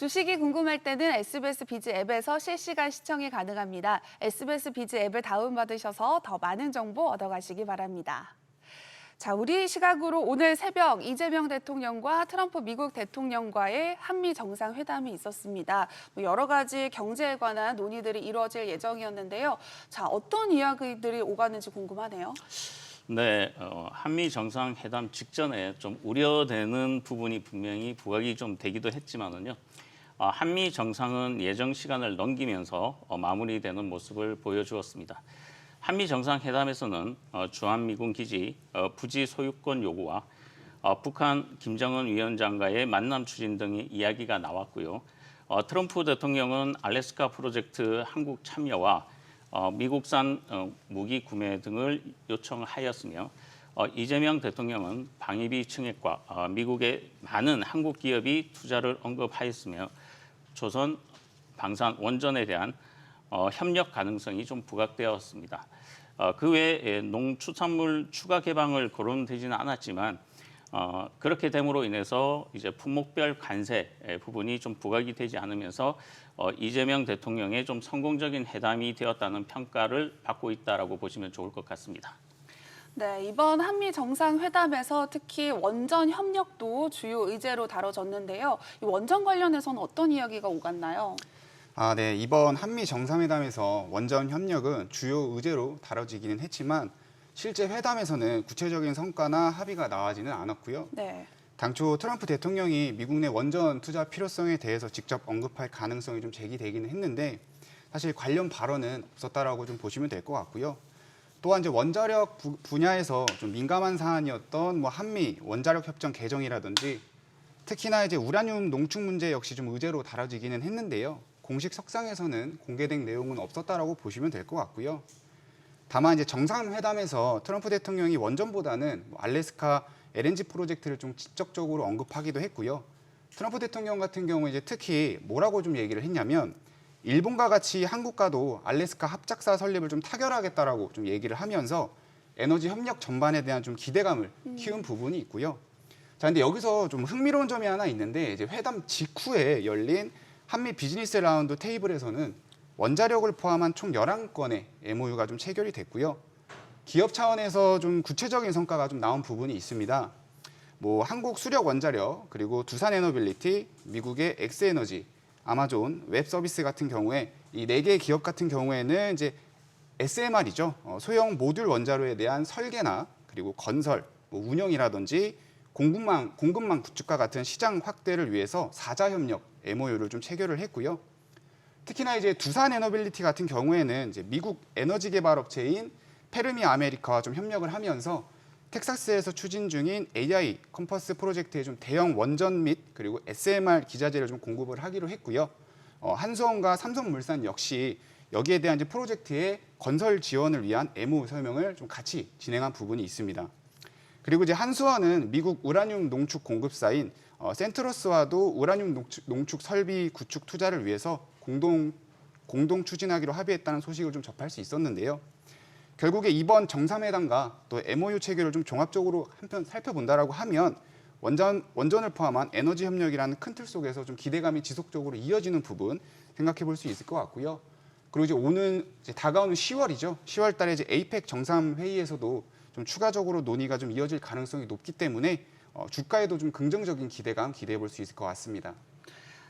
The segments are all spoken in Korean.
주식이 궁금할 때는 SBS 비즈 앱에서 실시간 시청이 가능합니다. SBS 비즈 앱을 다운받으셔서 더 많은 정보 얻어가시기 바랍니다. 자, 우리 시각으로 오늘 새벽 이재명 대통령과 트럼프 미국 대통령과의 한미 정상회담이 있었습니다. 여러 가지 경제에 관한 논의들이 이루어질 예정이었는데요. 자, 어떤 이야기들이 오가는지 궁금하네요. 네, 한미 정상회담 직전에 좀 우려되는 부분이 분명히 부각이 좀 되기도 했지만은요. 한미 정상은 예정 시간을 넘기면서 마무리되는 모습을 보여주었습니다. 한미 정상회담에서는 주한미군 기지 부지 소유권 요구와 북한 김정은 위원장과의 만남 추진 등의 이야기가 나왔고요. 트럼프 대통령은 알래스카 프로젝트 한국 참여와 미국산 무기 구매 등을 요청하였으며 이재명 대통령은 방위비 증액과 미국의 많은 한국 기업이 투자를 언급하였으며 조선 방산 원전에 대한 협력 가능성이 좀 부각되었습니다. 그 외에 농축산물 추가 개방을 거론되지는 않았지만 그렇게 됨으로 인해서 이제 품목별 관세 부분이 좀 부각이 되지 않으면서 이재명 대통령의 좀 성공적인 회담이 되었다는 평가를 받고 있다라고 보시면 좋을 것 같습니다. 네, 이번 한미 정상회담에서 특히 원전 협력도 주요 의제로 다뤄졌는데요. 이 원전 관련해서는 어떤 이야기가 오갔나요? 네. 이번 한미 정상회담에서 원전 협력은 주요 의제로 다뤄지기는 했지만 실제 회담에서는 구체적인 성과나 합의가 나오지는 않았고요. 네. 당초 트럼프 대통령이 미국 내 원전 투자 필요성에 대해서 직접 언급할 가능성이 좀 제기되기는 했는데 사실 관련 발언은 없었다라고 좀 보시면 될 것 같고요. 또한 이제 원자력 분야에서 좀 민감한 사안이었던 한미 원자력 협정 개정이라든지 특히나 이제 우라늄 농축 문제 역시 좀 의제로 다뤄지기는 했는데요. 공식 석상에서는 공개된 내용은 없었다라고 보시면 될 것 같고요. 다만 이제 정상회담에서 트럼프 대통령이 원전보다는 알래스카 LNG 프로젝트를 좀 직접적으로 언급하기도 했고요. 트럼프 대통령 같은 경우 이제 특히 뭐라고 좀 얘기를 했냐면 일본과 같이 한국과도 알래스카 합작사 설립을 좀 타결하겠다라고 좀 얘기를 하면서 에너지 협력 전반에 대한 좀 기대감을 키운 부분이 있고요. 자, 근데 여기서 좀 흥미로운 점이 하나 있는데 이제 회담 직후에 열린 한미 비즈니스 라운드 테이블에서는 원자력을 포함한 총 11건의 MOU가 좀 체결이 됐고요. 기업 차원에서 좀 구체적인 성과가 좀 나온 부분이 있습니다. 한국 수력 원자력, 그리고 두산 에너빌리티, 미국의 엑스에너지, 아마존, 웹서비스 같은 경우에 이 4개의 기업 같은 경우에는 이제 SMR이죠. 소형 모듈 원자로에 대한 설계나 그리고 건설, 운영이라든지 공급망 구축과 같은 시장 확대를 위해서 사자 협력 MOU를 좀 체결을 했고요. 특히나 이제 두산 에너빌리티 같은 경우에는 이제 미국 에너지 개발 업체인 페르미 아메리카와 좀 협력을 하면서 텍사스에서 추진 중인 AI 컴퍼스 프로젝트의 좀 대형 원전 및 그리고 SMR 기자재를 좀 공급을 하기로 했고요. 한수원과 삼성물산 역시 여기에 대한 이제 프로젝트의 건설 지원을 위한 MOU 설명을 좀 같이 진행한 부분이 있습니다. 그리고 이제 한수원은 미국 우라늄 농축 공급사인 센트러스와도 우라늄 농축 설비 구축 투자를 위해서 공동 추진하기로 합의했다는 소식을 좀 접할 수 있었는데요. 결국에 이번 정상회담과 또 MOU 체결을 좀 종합적으로 한편 살펴본다라고 하면 원전을 포함한 에너지 협력이라는 큰 틀 속에서 좀 기대감이 지속적으로 이어지는 부분 생각해 볼 수 있을 것 같고요. 그리고 이제 다가오는 10월이죠. 10월 달에 이제 에이펙 정상회의에서도 좀 추가적으로 논의가 좀 이어질 가능성이 높기 때문에 주가에도 좀 긍정적인 기대감 기대해 볼 수 있을 것 같습니다.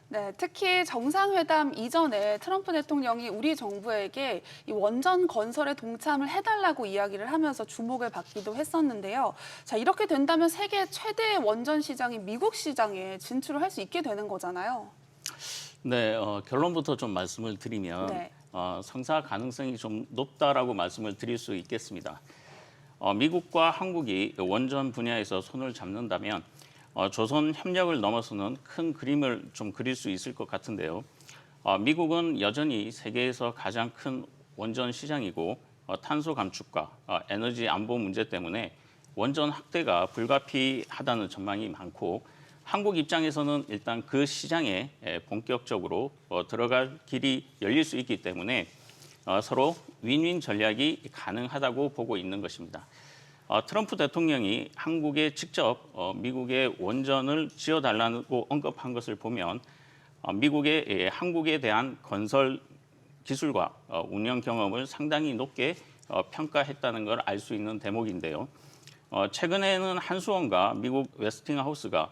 네, 특히 정상회담 이전에 트럼프 대통령이 우리 정부에게 이 원전 건설에 동참을 해달라고 이야기를 하면서 주목을 받기도 했었는데요. 자, 이렇게 된다면 세계 최대의 원전 시장인 미국 시장에 진출을 할 수 있게 되는 거잖아요. 네, 결론부터 좀 말씀을 드리면 네. 성사 가능성이 좀 높다라고 말씀을 드릴 수 있겠습니다. 미국과 한국이 원전 분야에서 손을 잡는다면 조선 협력을 넘어서는 큰 그림을 좀 그릴 수 있을 것 같은데요. 미국은 여전히 세계에서 가장 큰 원전 시장이고 탄소 감축과 에너지 안보 문제 때문에 원전 확대가 불가피하다는 전망이 많고 한국 입장에서는 일단 그 시장에 본격적으로 들어갈 길이 열릴 수 있기 때문에 서로 윈윈 전략이 가능하다고 보고 있는 것입니다. 트럼프 대통령이 한국에 직접 미국의 원전을 지어달라고 언급한 것을 보면 미국의 한국에 대한 건설 기술과 운영 경험을 상당히 높게 평가했다는 걸 알 수 있는 대목인데요. 최근에는 한수원과 미국 웨스팅하우스가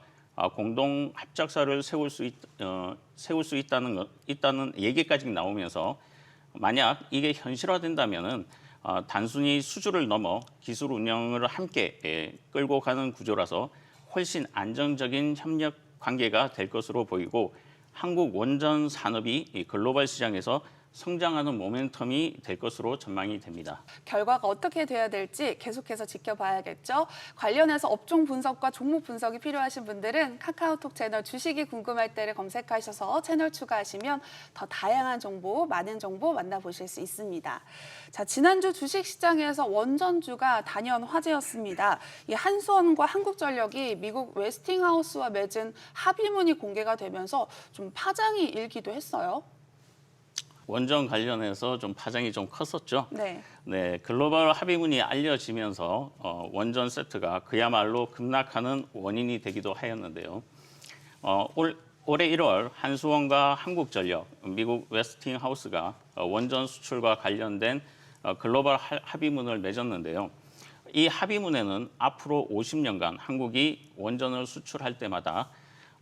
공동 합작사를 세울 수 있다는 얘기까지 나오면서 만약 이게 현실화된다면은 단순히 수주를 넘어 기술 운영을 함께 끌고 가는 구조라서 훨씬 안정적인 협력 관계가 될 것으로 보이고 한국 원전 산업이 이 글로벌 시장에서 성장하는 모멘텀이 될 것으로 전망이 됩니다. 결과가 어떻게 돼야 될지 계속해서 지켜봐야겠죠. 관련해서 업종 분석과 종목 분석이 필요하신 분들은 카카오톡 채널 주식이 궁금할 때를 검색하셔서 채널 추가하시면 더 다양한 정보, 많은 정보 만나보실 수 있습니다. 자, 지난주 주식시장에서 원전주가 단연 화제였습니다. 이 한수원과 한국전력이 미국 웨스팅하우스와 맺은 합의문이 공개가 되면서 좀 파장이 일기도 했어요. 원전 관련해서 좀 파장이 좀 컸었죠. 네. 네, 글로벌 합의문이 알려지면서 원전 세트가 그야말로 급락하는 원인이 되기도 하였는데요. 올해 1월 한수원과 한국전력, 미국 웨스팅하우스가 원전 수출과 관련된 글로벌 합의문을 맺었는데요. 이 합의문에는 앞으로 50년간 한국이 원전을 수출할 때마다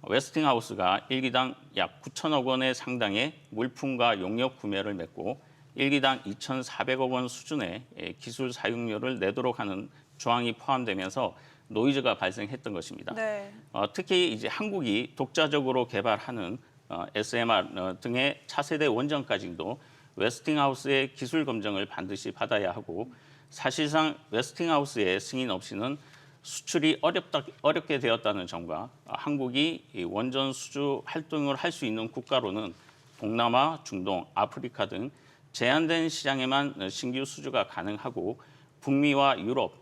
웨스팅하우스가 1기당 약 9천억 원의 상당의 물품과 용역 구매를 맺고 1기당 2,400억 원 수준의 기술 사용료를 내도록 하는 조항이 포함되면서 노이즈가 발생했던 것입니다. 네. 특히 이제 한국이 독자적으로 개발하는 SMR 등의 차세대 원전까지도 웨스팅하우스의 기술 검증을 반드시 받아야 하고 사실상 웨스팅하우스의 승인 없이는 수출이 어렵게 되었다는 점과 한국이 원전 수주 활동을 할 수 있는 국가로는 동남아, 중동, 아프리카 등 제한된 시장에만 신규 수주가 가능하고 북미와 유럽,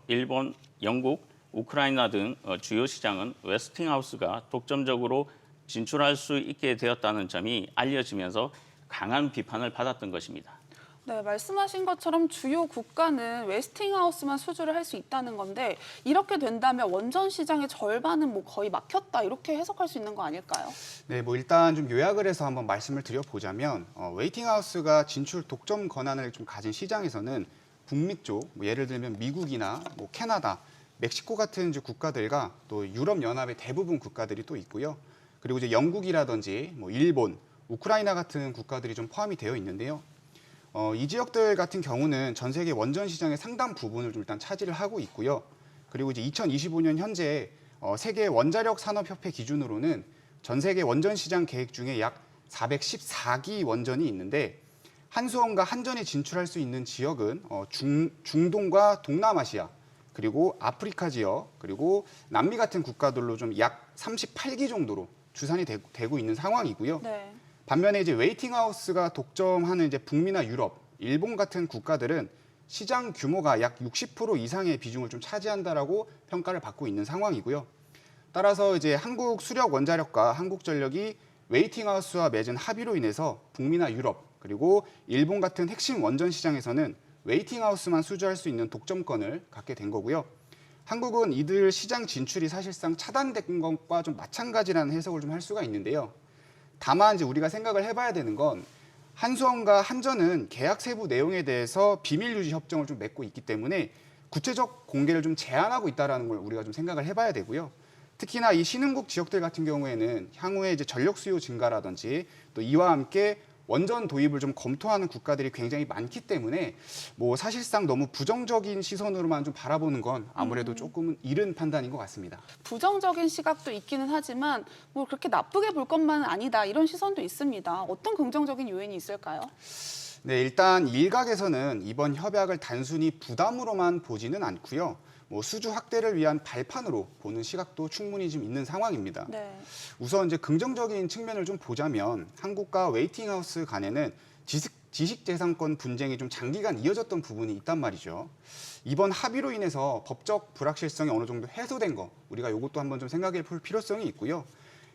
일본, 영국, 우크라이나 등 주요 시장은 웨스팅하우스가 독점적으로 진출할 수 있게 되었다는 점이 알려지면서 강한 비판을 받았던 것입니다. 네, 말씀하신 것처럼 주요 국가는 웨스팅하우스만 수주를 할 수 있다는 건데 이렇게 된다면 원전 시장의 절반은 뭐 거의 막혔다 이렇게 해석할 수 있는 거 아닐까요? 네, 뭐 일단 좀 요약을 해서 한번 말씀을 드려보자면 웨이팅하우스가 진출 독점 권한을 좀 가진 시장에서는 북미 쪽, 뭐 예를 들면 미국이나 뭐 캐나다, 멕시코 같은 이제 국가들과 또 유럽 연합의 대부분 국가들이 또 있고요. 그리고 이제 영국이라든지 뭐 일본, 우크라이나 같은 국가들이 좀 포함이 되어 있는데요. 이 지역들 같은 경우는 전 세계 원전 시장의 상당 부분을 좀 일단 차지를 하고 있고요. 그리고 이제 2025년 현재 세계 원자력 산업협회 기준으로는 전 세계 원전 시장 계획 중에 약 414기 원전이 있는데 한수원과 한전이 진출할 수 있는 지역은 중동과 동남아시아 그리고 아프리카 지역 그리고 남미 같은 국가들로 좀 약 38기 정도로 추산이 되고 있는 상황이고요. 네. 반면에 이제 웨이팅하우스가 독점하는 이제 북미나 유럽, 일본 같은 국가들은 시장 규모가 약 60% 이상의 비중을 좀 차지한다라고 평가를 받고 있는 상황이고요. 따라서 이제 한국 수력 원자력과 한국전력이 웨이팅하우스와 맺은 합의로 인해서 북미나 유럽 그리고 일본 같은 핵심 원전 시장에서는 웨이팅하우스만 수주할 수 있는 독점권을 갖게 된 거고요. 한국은 이들 시장 진출이 사실상 차단된 것과 좀 마찬가지라는 해석을 좀 할 수가 있는데요. 다만 이제 우리가 생각을 해봐야 되는 건 한수원과 한전은 계약 세부 내용에 대해서 비밀 유지 협정을 좀 맺고 있기 때문에 구체적 공개를 좀 제한하고 있다라는 걸 우리가 좀 생각을 해봐야 되고요. 특히나 이 신흥국 지역들 같은 경우에는 향후에 이제 전력 수요 증가라든지 또 이와 함께 원전 도입을 좀 검토하는 국가들이 굉장히 많기 때문에 뭐 사실상 너무 부정적인 시선으로만 좀 바라보는 건 아무래도 조금은 이른 판단인 것 같습니다. 부정적인 시각도 있기는 하지만 뭐 그렇게 나쁘게 볼 것만은 아니다 이런 시선도 있습니다. 어떤 긍정적인 요인이 있을까요? 네, 일단 일각에서는 이번 협약을 단순히 부담으로만 보지는 않고요. 뭐 수주 확대를 위한 발판으로 보는 시각도 충분히 좀 있는 상황입니다. 네. 우선 이제 긍정적인 측면을 좀 보자면 한국과 웨이팅하우스 간에는 지식재산권 분쟁이 좀 장기간 이어졌던 부분이 있단 말이죠. 이번 합의로 인해서 법적 불확실성이 어느 정도 해소된 거 우리가 이것도 한번 좀 생각해 볼 필요성이 있고요.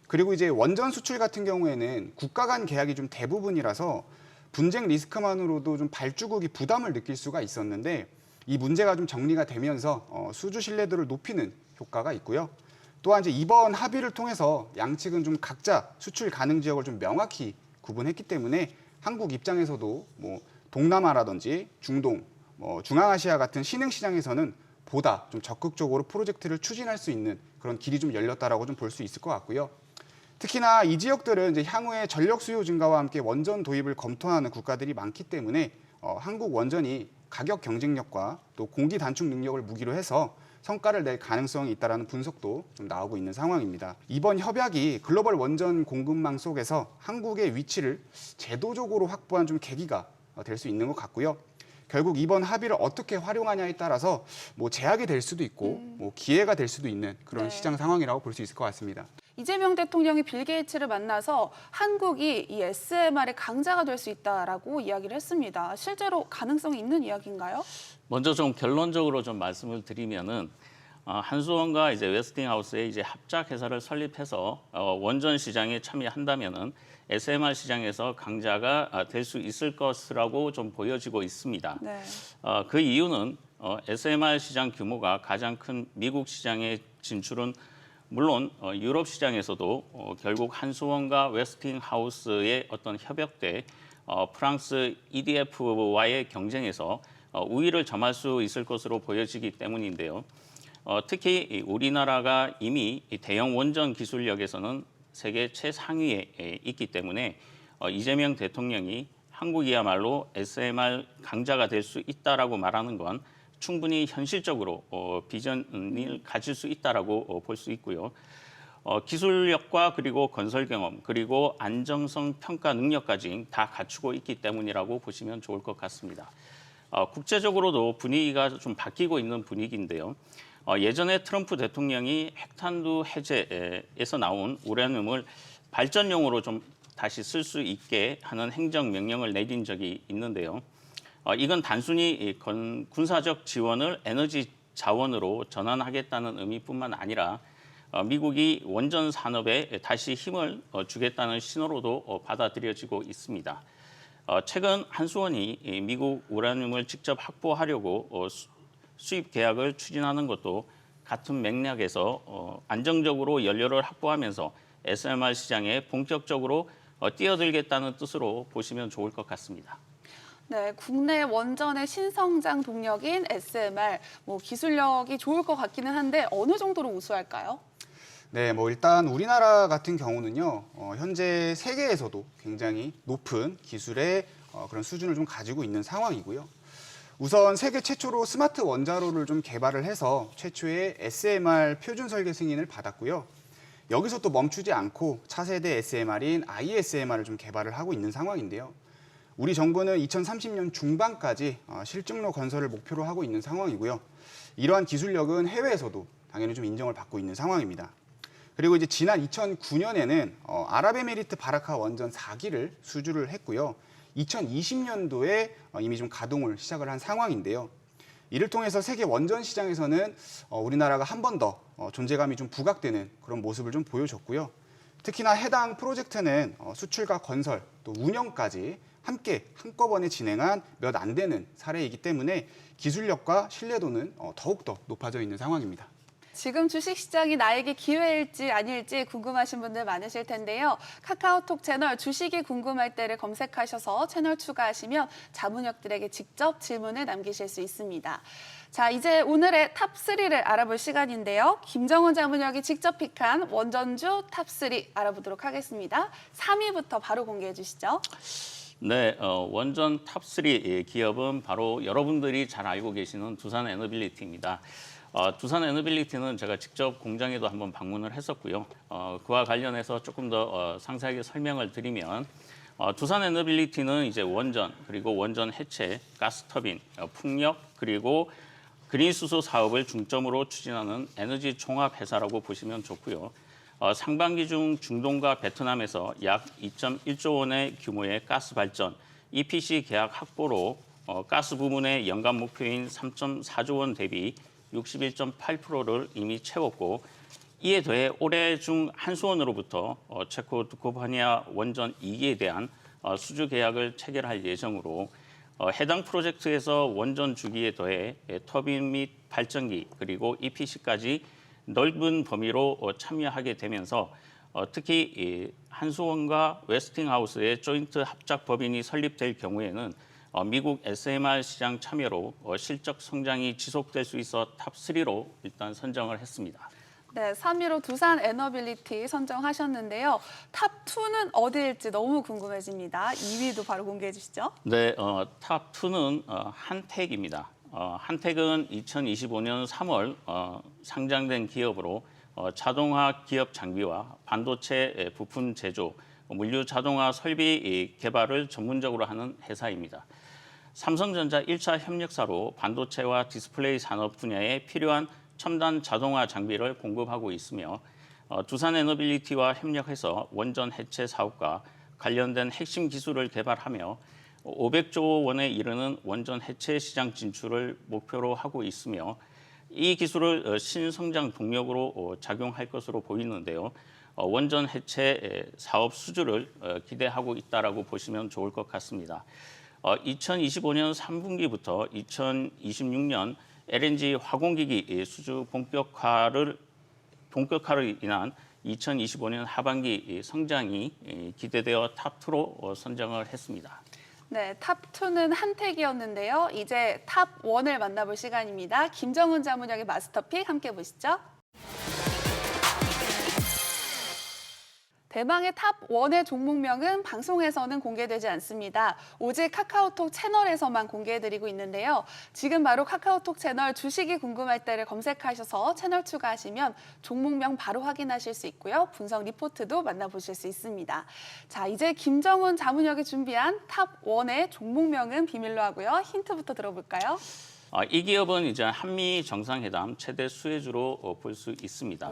그리고 이제 원전 수출 같은 경우에는 국가 간 계약이 좀 대부분이라서 분쟁 리스크만으로도 좀 발주국이 부담을 느낄 수가 있었는데 이 문제가 좀 정리가 되면서 수주 신뢰도를 높이는 효과가 있고요. 또한 이제 이번 합의를 통해서 양측은 좀 각자 수출 가능 지역을 좀 명확히 구분했기 때문에 한국 입장에서도 뭐 동남아라든지 중동, 중앙아시아 같은 신흥 시장에서는 보다 좀 적극적으로 프로젝트를 추진할 수 있는 그런 길이 좀 열렸다라고 좀 볼 수 있을 것 같고요. 특히나 이 지역들은 이제 향후에 전력 수요 증가와 함께 원전 도입을 검토하는 국가들이 많기 때문에 한국 원전이 가격 경쟁력과 또 공기 단축 능력을 무기로 해서 성과를 낼 가능성이 있다는 분석도 좀 나오고 있는 상황입니다. 이번 협약이 글로벌 원전 공급망 속에서 한국의 위치를 제도적으로 확보한 좀 계기가 될 수 있는 것 같고요. 결국 이번 합의를 어떻게 활용하냐에 따라서 뭐 제약이 될 수도 있고 뭐 기회가 될 수도 있는 그런 네. 시장 상황이라고 볼 수 있을 것 같습니다. 이재명 대통령이 빌 게이츠를 만나서 한국이 이 SMR의 강자가 될 수 있다라고 이야기를 했습니다. 실제로 가능성이 있는 이야기인가요? 먼저 좀 결론적으로 좀 말씀을 드리면은 한수원과 이제 웨스팅하우스의 이제 합작 회사를 설립해서 원전 시장에 참여한다면은 SMR 시장에서 강자가 될 수 있을 것이라고 좀 보여지고 있습니다. 네. 그 이유는 SMR 시장 규모가 가장 큰 미국 시장에 진출은 물론 유럽 시장에서도 결국 한수원과 웨스팅하우스의 어떤 협약 때 프랑스 EDF와의 경쟁에서 우위를 점할 수 있을 것으로 보여지기 때문인데요. 특히 우리나라가 이미 대형 원전 기술력에서는 세계 최상위에 있기 때문에 이재명 대통령이 한국이야말로 SMR 강자가 될 수 있다라고 말하는 건 충분히 현실적으로 비전을 가질 수 있다라고 볼 수 있고요. 기술력과 그리고 건설 경험 그리고 안정성 평가 능력까지 다 갖추고 있기 때문이라고 보시면 좋을 것 같습니다. 국제적으로도 분위기가 좀 바뀌고 있는 분위기인데요. 예전에 트럼프 대통령이 핵탄두 해제에서 나온 우라늄을 발전용으로 좀 다시 쓸 수 있게 하는 행정명령을 내린 적이 있는데요. 이건 단순히 군사적 지원을 에너지 자원으로 전환하겠다는 의미뿐만 아니라 미국이 원전 산업에 다시 힘을 주겠다는 신호로도 받아들여지고 있습니다. 최근 한수원이 미국 우라늄을 직접 확보하려고 수입 계약을 추진하는 것도 같은 맥락에서 안정적으로 연료를 확보하면서 SMR 시장에 본격적으로 뛰어들겠다는 뜻으로 보시면 좋을 것 같습니다. 네, 국내 원전의 신성장 동력인 SMR, 기술력이 좋을 것 같기는 한데 어느 정도로 우수할까요? 네, 일단 우리나라 같은 경우는요, 현재 세계에서도 굉장히 높은 기술의 그런 수준을 좀 가지고 있는 상황이고요. 우선 세계 최초로 스마트 원자로를 좀 개발을 해서 최초의 SMR 표준 설계 승인을 받았고요. 여기서 또 멈추지 않고 차세대 SMR인 ISMR을 좀 개발을 하고 있는 상황인데요. 우리 정부는 2030년 중반까지 실증로 건설을 목표로 하고 있는 상황이고요. 이러한 기술력은 해외에서도 당연히 좀 인정을 받고 있는 상황입니다. 그리고 이제 지난 2009년에는 아랍에미리트 바라카 원전 4기를 수주를 했고요. 2020년도에 이미 좀 가동을 시작을 한 상황인데요. 이를 통해서 세계 원전 시장에서는 우리나라가 한 번 더 존재감이 좀 부각되는 그런 모습을 좀 보여줬고요. 특히나 해당 프로젝트는 수출과 건설 또 운영까지 함께 한꺼번에 진행한 몇 안 되는 사례이기 때문에 기술력과 신뢰도는 더욱더 높아져 있는 상황입니다. 지금 주식시장이 나에게 기회일지 아닐지 궁금하신 분들 많으실 텐데요. 카카오톡 채널 주식이 궁금할 때를 검색하셔서 채널 추가하시면 자문역들에게 직접 질문을 남기실 수 있습니다. 자, 이제 오늘의 탑3를 알아볼 시간인데요. 김정훈 자문역이 직접 픽한 원전주 탑3 알아보도록 하겠습니다. 3위부터 바로 공개해 주시죠. 네, 원전 탑3 기업은 바로 여러분들이 잘 알고 계시는 두산 에너빌리티입니다. 두산 에너빌리티는 제가 직접 공장에도 한번 방문을 했었고요. 그와 관련해서 조금 더 상세하게 설명을 드리면 두산 에너빌리티는 이제 원전, 그리고 원전 해체, 가스터빈, 풍력, 그리고 그린수소 사업을 중점으로 추진하는 에너지 종합 회사라고 보시면 좋고요. 상반기 중 중동과 베트남에서 약 2.1조 원의 규모의 가스 발전, EPC 계약 확보로 가스 부문의 연간 목표인 3.4조 원 대비 61.8%를 이미 채웠고, 이에 더해 올해 중 한수원으로부터 체코 두코파니아 원전 2기에 대한 수주 계약을 체결할 예정으로 해당 프로젝트에서 원전 주기에 더해 터빈 및 발전기 그리고 EPC까지 넓은 범위로 참여하게 되면서 특히 이 한수원과 웨스팅하우스의 조인트 합작 법인이 설립될 경우에는 미국 SMR 시장 참여로 실적 성장이 지속될 수 있어 탑3로 일단 선정을 했습니다. 네, 3위로 두산 에너빌리티 선정하셨는데요. 탑2는 어디일지 너무 궁금해집니다. 2위도 바로 공개해 주시죠. 네, 탑2는 한택입니다. 한택은 2025년 3월 상장된 기업으로 자동화 기업 장비와 반도체 부품 제조, 물류 자동화 설비 개발을 전문적으로 하는 회사입니다. 삼성전자 1차 협력사로 반도체와 디스플레이 산업 분야에 필요한 첨단 자동화 장비를 공급하고 있으며 두산 에너빌리티와 협력해서 원전 해체 사업과 관련된 핵심 기술을 개발하며 500조 원에 이르는 원전 해체 시장 진출을 목표로 하고 있으며 이 기술을 신성장 동력으로 작용할 것으로 보이는데요. 원전 해체 사업 수주를 기대하고 있다라고 보시면 좋을 것 같습니다. 2025년 3분기부터 2026년 LNG 화공기기 수주 본격화를 인한 2025년 하반기 성장이 기대되어 탑2로 선정을 했습니다. 네, 탑2는 한택이었는데요. 이제 탑1을 만나볼 시간입니다. 김정은 자문역의 마스터픽 함께 보시죠. 대망의 탑1의 종목명은 방송에서는 공개되지 않습니다. 오직 카카오톡 채널에서만 공개해드리고 있는데요. 지금 바로 카카오톡 채널 주식이 궁금할 때를 검색하셔서 채널 추가하시면 종목명 바로 확인하실 수 있고요. 분석 리포트도 만나보실 수 있습니다. 자, 이제 김정훈 자문역이 준비한 탑1의 종목명은 비밀로 하고요. 힌트부터 들어볼까요? 이 기업은 이제 한미 정상회담 최대 수혜주로 볼 수 있습니다.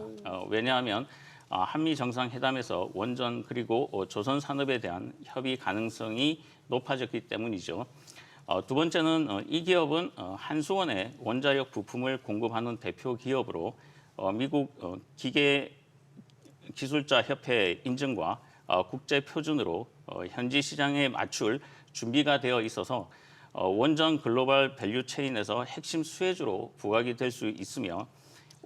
왜냐하면 한미 정상회담에서 원전 그리고 조선 산업에 대한 협의 가능성이 높아졌기 때문이죠. 두 번째는 이 기업은 한수원에 원자력 부품을 공급하는 대표 기업으로 미국 기계기술자협회 인증과 국제 표준으로 현지 시장에 맞출 준비가 되어 있어서 원전 글로벌 밸류 체인에서 핵심 수혜주로 부각이 될 수 있으며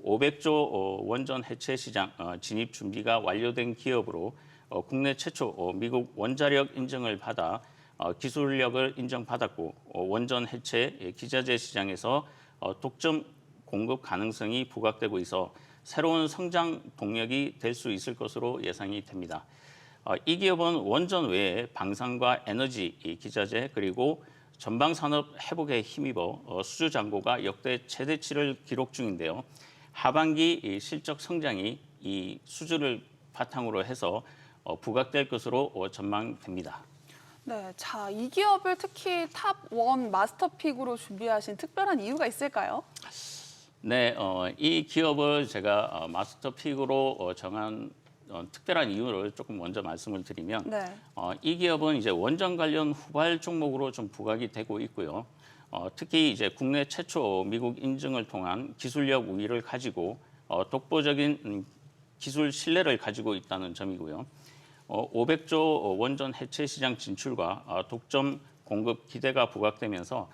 500조 원전 해체 시장 진입 준비가 완료된 기업으로 국내 최초 미국 원자력 인증을 받아 기술력을 인정받았고 원전 해체 기자재 시장에서 독점 공급 가능성이 부각되고 있어 새로운 성장 동력이 될 수 있을 것으로 예상이 됩니다. 이 기업은 원전 외에 방산과 에너지 기자재 그리고 전방 산업 회복에 힘입어 수주 잔고가 역대 최대치를 기록 중인데요. 하반기 실적 성장이 이 수주를 바탕으로 해서 부각될 것으로 전망됩니다. 네, 자, 이 기업을 특히 탑1 마스터픽으로 준비하신 특별한 이유가 있을까요? 네, 이 기업을 제가 마스터픽으로 정한 특별한 이유를 조금 먼저 말씀을 드리면 네. 이 기업은 이제 원전 관련 후발 종목으로 좀 부각이 되고 있고요. 특히 이제 국내 최초 미국 인증을 통한 기술력 우위를 가지고 독보적인 기술 신뢰를 가지고 있다는 점이고요. 500조 원전 해체 시장 진출과 독점 공급 기대가 부각되면서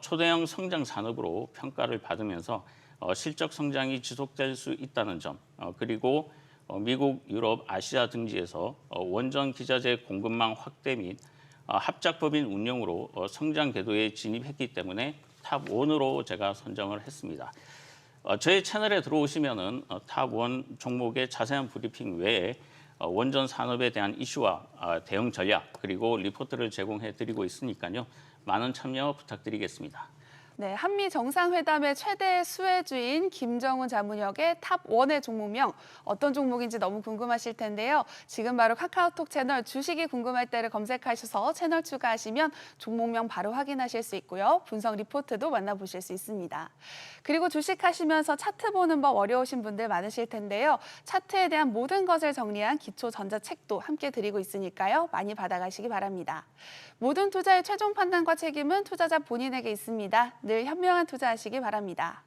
초대형 성장 산업으로 평가를 받으면서 실적 성장이 지속될 수 있다는 점, 그리고 미국, 유럽, 아시아 등지에서 원전 기자재 공급망 확대 및 합작법인 운영으로 성장 궤도에 진입했기 때문에 탑1으로 제가 선정을 했습니다. 저희 채널에 들어오시면은 탑1 종목의 자세한 브리핑 외에 원전 산업에 대한 이슈와 대응 전략 그리고 리포트를 제공해 드리고 있으니까요. 많은 참여 부탁드리겠습니다. 네, 한미 정상회담의 최대 수혜주인 김정훈 자문역의 탑1의 종목명 어떤 종목인지 너무 궁금하실 텐데요. 지금 바로 카카오톡 채널 주식이 궁금할 때를 검색하셔서 채널 추가하시면 종목명 바로 확인하실 수 있고요. 분석 리포트도 만나보실 수 있습니다. 그리고 주식하시면서 차트 보는 법 어려우신 분들 많으실 텐데요. 차트에 대한 모든 것을 정리한 기초 전자책도 함께 드리고 있으니까요. 많이 받아가시기 바랍니다. 모든 투자의 최종 판단과 책임은 투자자 본인에게 있습니다. 늘 현명한 투자하시기 바랍니다.